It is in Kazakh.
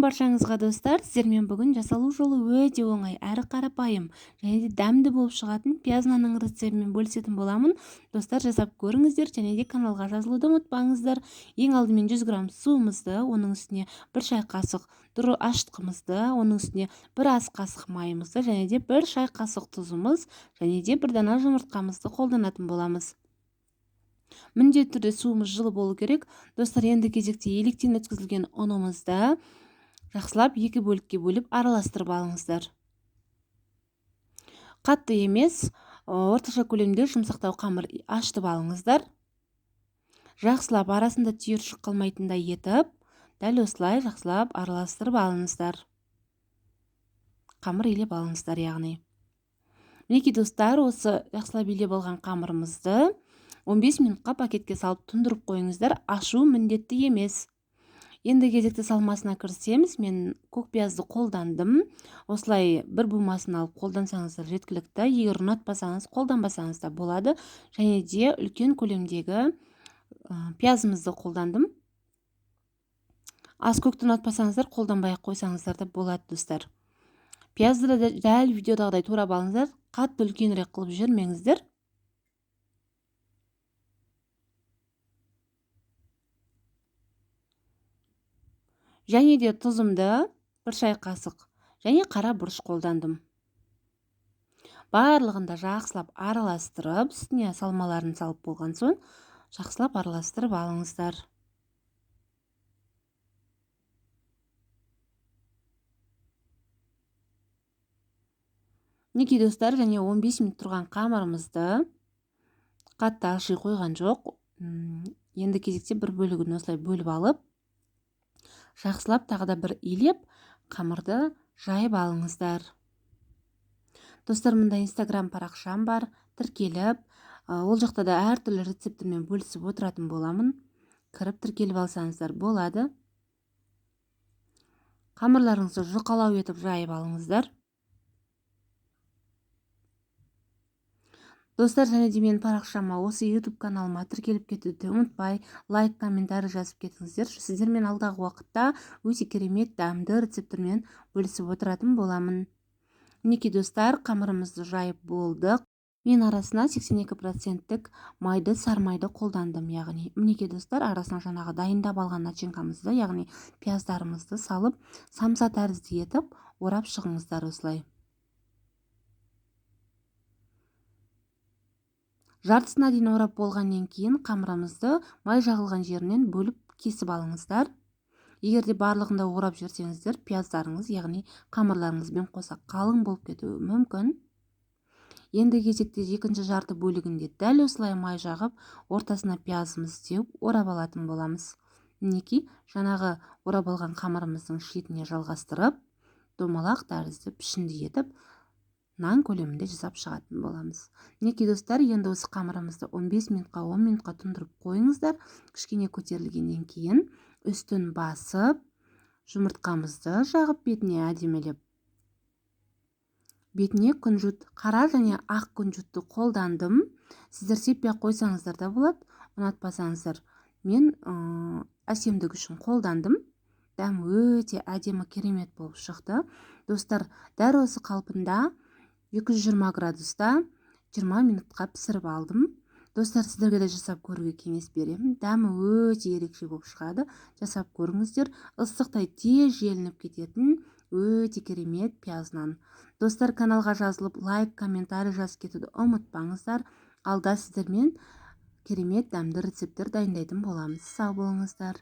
баршаңызға достар, сіздермен бүгін жасалу жолы өте оңай әрі қарапайым және де дәмді болып шығатын пияз нанның рецептімен бөлісетін боламын. Достар, жасап көріңіздер және де каналға жазылуды ұмытпаңыздар. Ең алдымен 100 грамм суымызды, оның үстіне 1 шай қасық дұры ашытқымызды, оның үстіне 1 ас қасық майымызды және де 1 шай қасық тұзымыз және де 1 дана жұмыртқамызды қолданатын боламыз. Міндетті түрде суымыз жылы болу керек. Достар, енді кезекте електен өткізілген ұнымызды жақсылап 2 бөлікке бөліп араластырып алыңыздар. Қатты емес, орташа көлемде жұмсақтау қамыр ашытып алыңыздар. Жақсылап арасында түйіршік қалмайтындай етіп, дәл осылай жақсылап араластырып алыңыздар. Қамыр илеп алыңыздар, яғни. Мінекей достар, осы жақсылап илеп алған қамырымызды 15 минутқа пакетке салып тұндырып қойыңыздар. Ашу міндетті емес. Енді кезекті салмасына кірісеміз. Мен көк пиязды қолдандым. Осылай бір бумасын алып қолдансаңыздар жеткілікті. Егер ұнатпасаңыз, қолданбасаңыз да болады. Және де үлкен көлемдегі пиязымызды қолдандым. Аз көкті ұнатпасаңыздар, қолданбай қойсаңыздар да болады, достар. Пиязды да дәл видеодағыдай турап алыңыздар. Қатты үлкенірек қылып жүрмеңіздер. Және де тұзымды 1 шай қасық және қара бұрыш қолдандым. Барлығында жақсылап араластырып, үстіне салмаларын салып болған соң, жақсылап араластырып алыңыздар. Мінекей достар, және 15 минут тұрған қамырымызды қатты аши қойған жоқ. Енді кезекте бір бөлігін осылай бөліп алып, жақсылап тағы да бір илеп, қамырды жайып алыңыздар. Достар, мұнда Instagram парақшам бар, тіркеліп, ол жақта да әртүрлі рецепттермен бөлісіп отыратын боламын. Кіріп тіркеліп алсаңыздар болады. Қамырларыңызды жұқалау етіп жайып алыңыздар. Достар, және де менің парақшама, осы YouTube каналыма тіркеліп кетуді ұмытпай, лайк, комментарий жазып кетіңіздер. Сіздермен алдағы уақытта өте керемет дәмді рецепттермен бөлісіп отыратын боламын. Мінекей достар, қамырымызды жайып болдық. Мен арасына 82% майды, сармайды қолдандым, яғни. Мінекей достар, арасына жаңағы дайындап алған начинкамызды, яғни пияздарымызды салып, самса тәрізді етіп, орап шығыңыздар осылай. Жартысына дейін орап болғаннан кейін қамырымызды май жағылған жерінен бөліп кесіп алыңыздар. Егер де барлығында орап жүрсеңіздер, пияздарыңыз, яғни қамырларыңызбен қоса қалың болып кетуі мүмкін. Енді кезекте екінші жарты бөлігінде дәл осылай май жағып, ортасына пиязымызды теуіп, орап алатын боламыз. Мінекей, жаңағы орап алған қамырымыздың шетіне жалғастырып, домалақ тәрізді пішінді етіп, нан көлемінде жасап шығатын боламыз. Мінекей достар, енді осы қамырымызды 15 минутқа 10 минутқа тұндырып қойыңыздар. Кішкене көтерілгеннен кейін үстін басып, жұмыртқамызды жағып бетіне әдемелеп. Бетіне күнжіт, қара және ақ күнжітті қолдандым. Сіздер сеппей қойсаңыздар да болады, ұнатпасаңыздар. Мен әсемдік үшін қолдандым. Дәм өте әдемі, керемет болып шықты. Достар, дәл осы қалпында 220 градуста 20 минутқа пісіріп алдым. Достар, сіздерге де жасап көруге кеңес беремін. Дәмі өте ерекше болып шығады. Жасап көріңіздер. Ыстықтай тез желініп кететін өте керемет пияз нан. Достар, каналға жазылып, лайк, комментарий жазып кетуді ұмытпаңыздар. Алда сіздермен керемет дәмді рецепттер дайындайтын боламыз. Сау болыңыздар.